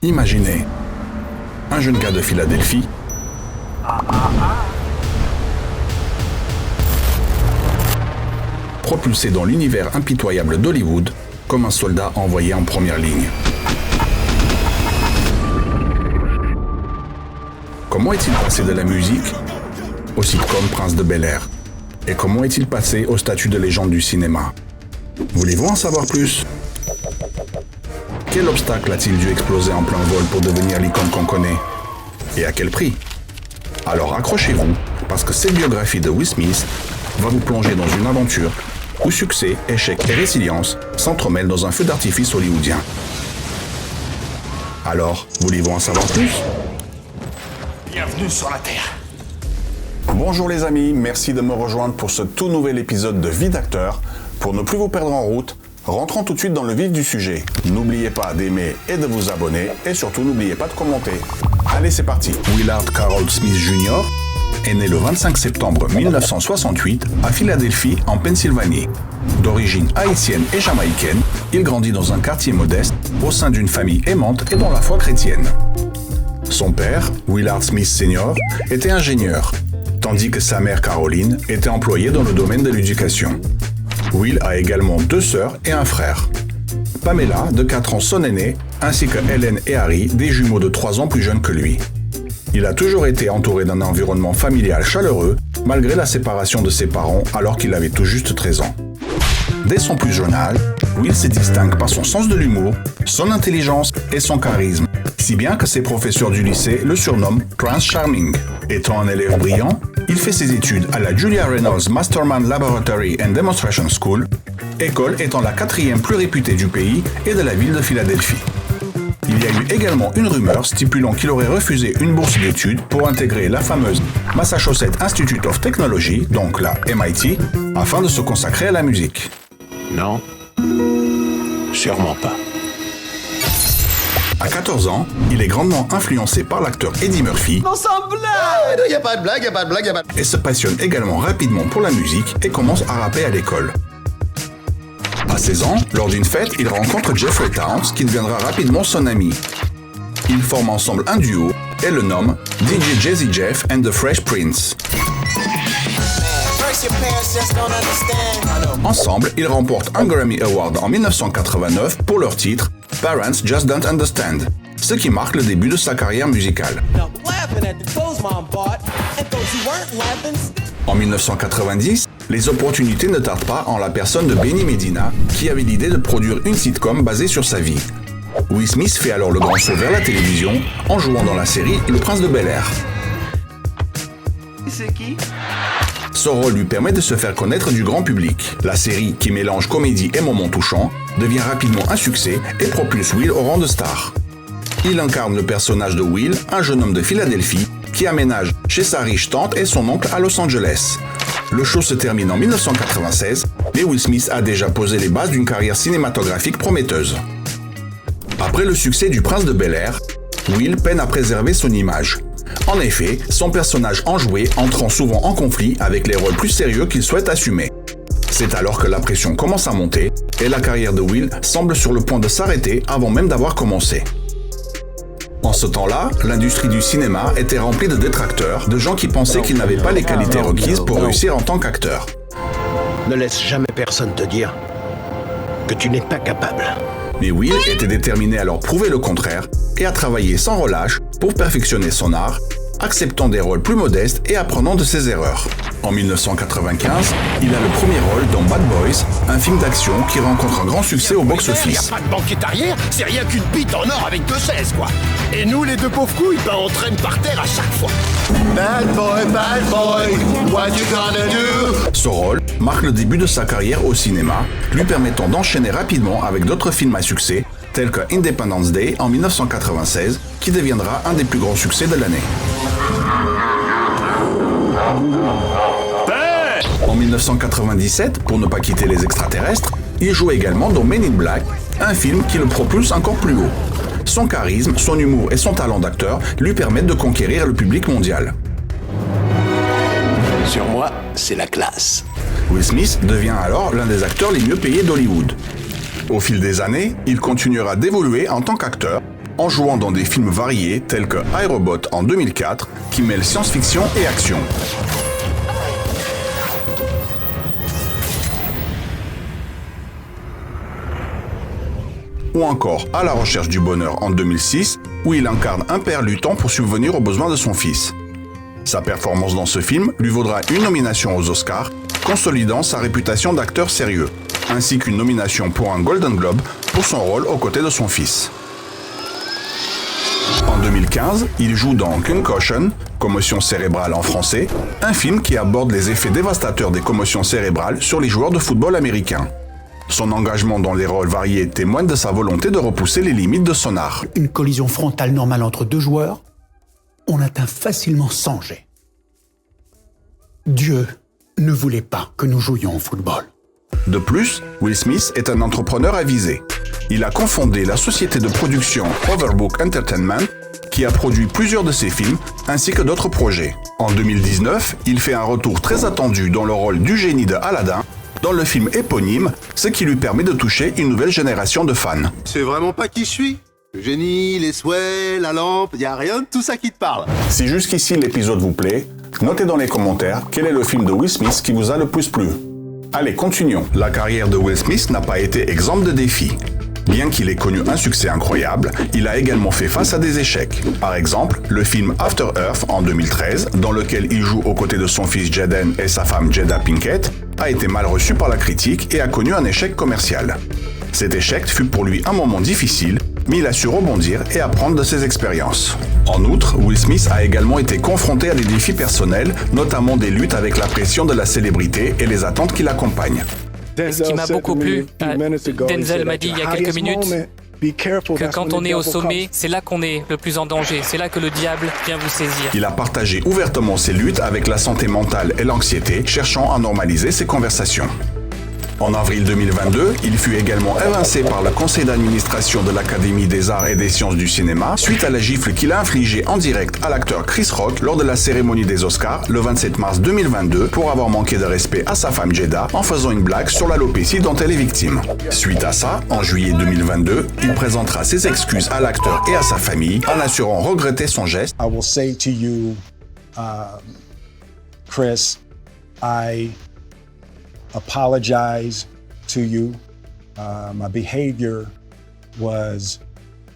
Imaginez, un jeune gars de Philadelphie propulsé dans l'univers impitoyable d'Hollywood comme un soldat envoyé en première ligne. Comment est-il passé de la musique au sitcom Prince de Bel-Air? Et comment est-il passé au statut de légende du cinéma? Voulez-vous en savoir plus? Quel obstacle a-t-il dû exploser en plein vol pour devenir l'icône qu'on connaît? Et à quel prix? Alors accrochez-vous, parce que cette biographie de Will Smith va vous plonger dans une aventure où succès, échec et résilience s'entremêlent dans un feu d'artifice hollywoodien. Alors, voulez-vous en savoir plus? Bienvenue sur la Terre. Bonjour les amis, merci de me rejoindre pour ce tout nouvel épisode de Vie d'acteur. Pour ne plus vous perdre en route, rentrons tout de suite dans le vif du sujet. N'oubliez pas d'aimer et de vous abonner, et surtout n'oubliez pas de commenter. Allez, c'est parti. Willard Carroll Smith Jr. est né le 25 septembre 1968 à Philadelphie, en Pennsylvanie. D'origine haïtienne et jamaïcaine, il grandit dans un quartier modeste, au sein d'une famille aimante et dans la foi chrétienne. Son père, Willard Smith Sr., était ingénieur, tandis que sa mère Caroline était employée dans le domaine de l'éducation. Will a également 2 sœurs et un frère. Pamela, de 4 ans son aînée, ainsi que Helen et Harry, des jumeaux de 3 ans plus jeunes que lui. Il a toujours été entouré d'un environnement familial chaleureux, malgré la séparation de ses parents alors qu'il avait tout juste 13 ans. Dès son plus jeune âge, Will se distingue par son sens de l'humour, son intelligence et son charisme, si bien que ses professeurs du lycée le surnomment Prince Charming. Étant un élève brillant, il fait ses études à la Julia Reynolds Masterman Laboratory and Demonstration School, école étant la 4e plus réputée du pays et de la ville de Philadelphie. Il y a eu également une rumeur stipulant qu'il aurait refusé une bourse d'études pour intégrer la fameuse Massachusetts Institute of Technology, donc la MIT, afin de se consacrer à la musique. Non, sûrement pas. À 14 ans, il est grandement influencé par l'acteur Eddie Murphy Y a pas de blague. et se passionne également rapidement pour la musique et commence à rapper à l'école. À 16 ans, lors d'une fête, il rencontre Jeffrey Towns qui deviendra rapidement son ami. Ils forment ensemble un duo et le nomment DJ Jazzy Jeff and the Fresh Prince. Ensemble, ils remportent un Grammy Award en 1989 pour leur titre Parents Just Don't Understand, ce qui marque le début de sa carrière musicale. En 1990, les opportunités ne tardent pas en la personne de Benny Medina, qui avait l'idée de produire une sitcom basée sur sa vie. Will Smith fait alors le grand saut vers la télévision en jouant dans la série Le Prince de Bel-Air. C'est qui? Ce rôle lui permet de se faire connaître du grand public. La série, qui mélange comédie et moments touchants, devient rapidement un succès et propulse Will au rang de star. Il incarne le personnage de Will, un jeune homme de Philadelphie, qui aménage chez sa riche tante et son oncle à Los Angeles. Le show se termine en 1996, mais Will Smith a déjà posé les bases d'une carrière cinématographique prometteuse. Après le succès du Prince de Bel-Air, Will peine à préserver son image. En effet, son personnage enjoué entrant souvent en conflit avec les rôles plus sérieux qu'il souhaite assumer. C'est alors que la pression commence à monter et la carrière de Will semble sur le point de s'arrêter avant même d'avoir commencé. En ce temps-là, l'industrie du cinéma était remplie de détracteurs, de gens qui pensaient qu'il n'avait pas les qualités requises pour réussir en tant qu'acteur. Ne laisse jamais personne te dire que tu n'es pas capable. Mais Will était déterminé à leur prouver le contraire et à travailler sans relâche pour perfectionner son art, acceptant des rôles plus modestes et apprenant de ses erreurs. En 1995, il a le premier rôle dans Bad Boys, un film d'action qui rencontre un grand succès au box-office. Y a pas de banquette arrière, c'est rien qu'une bite en or avec 2 16 quoi. Et nous les 2 pauvres couilles, on traîne par terre à chaque fois. Bad boy, what you gonna do? Ce rôle marque le début de sa carrière au cinéma, lui permettant d'enchaîner rapidement avec d'autres films à succès, tels que Independence Day en 1996, qui deviendra un des plus grands succès de l'année. En 1997, pour ne pas quitter les extraterrestres, il joue également dans Men in Black, un film qui le propulse encore plus haut. Son charisme, son humour et son talent d'acteur lui permettent de conquérir le public mondial. Sur moi, c'est la classe. Will Smith devient alors l'un des acteurs les mieux payés d'Hollywood. Au fil des années, il continuera d'évoluer en tant qu'acteur, en jouant dans des films variés tels que iRobot en 2004, qui mêle science-fiction et action. Ou encore À la recherche du bonheur en 2006, où il incarne un père luttant pour subvenir aux besoins de son fils. Sa performance dans ce film lui vaudra une nomination aux Oscars, consolidant sa réputation d'acteur sérieux, ainsi qu'une nomination pour un Golden Globe pour son rôle aux côtés de son fils. En 2015, il joue dans Concussion, commotion cérébrale en français, un film qui aborde les effets dévastateurs des commotions cérébrales sur les joueurs de football américains. Son engagement dans les rôles variés témoigne de sa volonté de repousser les limites de son art. Une collision frontale normale entre deux joueurs, on atteint facilement 100 jets. Dieu ne voulait pas que nous jouions au football. De plus, Will Smith est un entrepreneur avisé. Il a cofondé la société de production Overbook Entertainment, qui a produit plusieurs de ses films, ainsi que d'autres projets. En 2019, il fait un retour très attendu dans le rôle du génie de Aladdin, dans le film éponyme, ce qui lui permet de toucher une nouvelle génération de fans. C'est vraiment pas qui je suis. Le génie, les souhaits, la lampe, y a rien de tout ça qui te parle. Si jusqu'ici l'épisode vous plaît, notez dans les commentaires quel est le film de Will Smith qui vous a le plus plu. Allez, continuons. La carrière de Will Smith n'a pas été exempte de défis. Bien qu'il ait connu un succès incroyable, il a également fait face à des échecs. Par exemple, le film After Earth en 2013, dans lequel il joue aux côtés de son fils Jaden et sa femme Jada Pinkett, a été mal reçu par la critique et a connu un échec commercial. Cet échec fut pour lui un moment difficile, mais il a su rebondir et apprendre de ses expériences. En outre, Will Smith a également été confronté à des défis personnels, notamment des luttes avec la pression de la célébrité et les attentes qui l'accompagnent. Ce qui m'a beaucoup plu, Denzel m'a dit il y a quelques minutes que quand on est au sommet, c'est là qu'on est le plus en danger, c'est là que le diable vient vous saisir. Il a partagé ouvertement ses luttes avec la santé mentale et l'anxiété, cherchant à normaliser ses conversations. En avril 2022, il fut également évincé par le conseil d'administration de l'Académie des arts et des sciences du cinéma suite à la gifle qu'il a infligée en direct à l'acteur Chris Rock lors de la cérémonie des Oscars le 27 mars 2022 pour avoir manqué de respect à sa femme Jada en faisant une blague sur l'alopécie dont elle est victime. Suite à ça, en juillet 2022, il présentera ses excuses à l'acteur et à sa famille en assurant regretter son geste. I will say to you, Chris, I apologize to you. My behavior was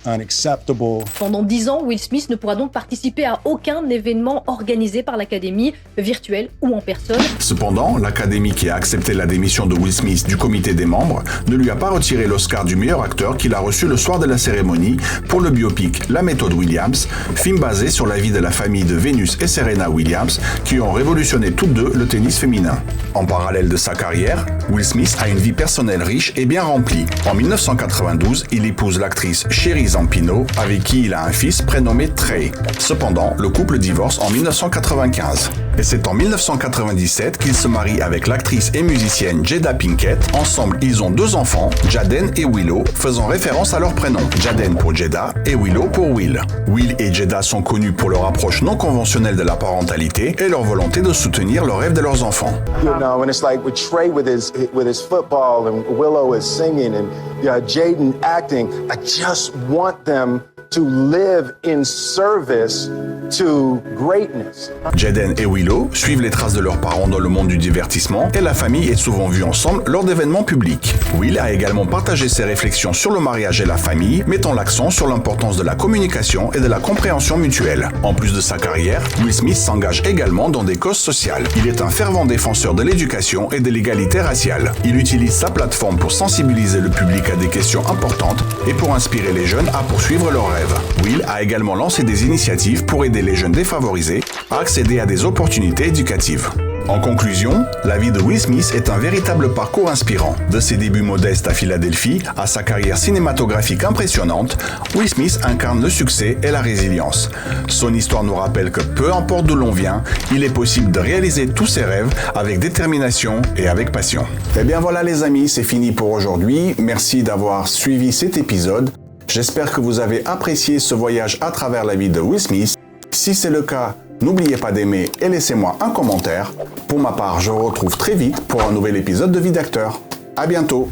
unacceptable. Pendant 10 ans, Will Smith ne pourra donc participer à aucun événement organisé par l'Académie, virtuel ou en personne. Cependant, l'Académie qui a accepté la démission de Will Smith du comité des membres ne lui a pas retiré l'Oscar du meilleur acteur qu'il a reçu le soir de la cérémonie pour le biopic La méthode Williams, film basé sur la vie de la famille de Venus et Serena Williams qui ont révolutionné toutes deux le tennis féminin. En parallèle de sa carrière, Will Smith a une vie personnelle riche et bien remplie. En 1992, il épouse l'actrice Sherry Zampino, avec qui il a un fils prénommé Trey. Cependant, le couple divorce en 1995. Et c'est en 1997 qu'il se marie avec l'actrice et musicienne Jada Pinkett. Ensemble, ils ont 2 enfants, Jaden et Willow, faisant référence à leur prénom, Jaden pour Jada et Willow pour Will. Will et Jada sont connus pour leur approche non conventionnelle de la parentalité et leur volonté de soutenir le rêve de leurs enfants. You know, and it's like with Trey with his football and Willow is singing and Jaden acting. I just want them to live in service to greatness. Jaden et Willow suivent les traces de leurs parents dans le monde du divertissement et la famille est souvent vue ensemble lors d'événements publics. Will a également partagé ses réflexions sur le mariage et la famille, mettant l'accent sur l'importance de la communication et de la compréhension mutuelle. En plus de sa carrière, Will Smith s'engage également dans des causes sociales. Il est un fervent défenseur de l'éducation et de l'égalité raciale. Il utilise sa plateforme pour sensibiliser le public à des questions importantes et pour inspirer les jeunes à poursuivre leurs rêves. Will a également lancé des initiatives pour aider les jeunes défavorisés à accéder à des opportunités éducatives. En conclusion, la vie de Will Smith est un véritable parcours inspirant. De ses débuts modestes à Philadelphie à sa carrière cinématographique impressionnante, Will Smith incarne le succès et la résilience. Son histoire nous rappelle que peu importe d'où l'on vient, il est possible de réaliser tous ses rêves avec détermination et avec passion. Et bien voilà les amis, c'est fini pour aujourd'hui. Merci d'avoir suivi cet épisode. J'espère que vous avez apprécié ce voyage à travers la vie de Will Smith. Si c'est le cas, n'oubliez pas d'aimer et laissez-moi un commentaire. Pour ma part, je vous retrouve très vite pour un nouvel épisode de Vie d'acteur. À bientôt.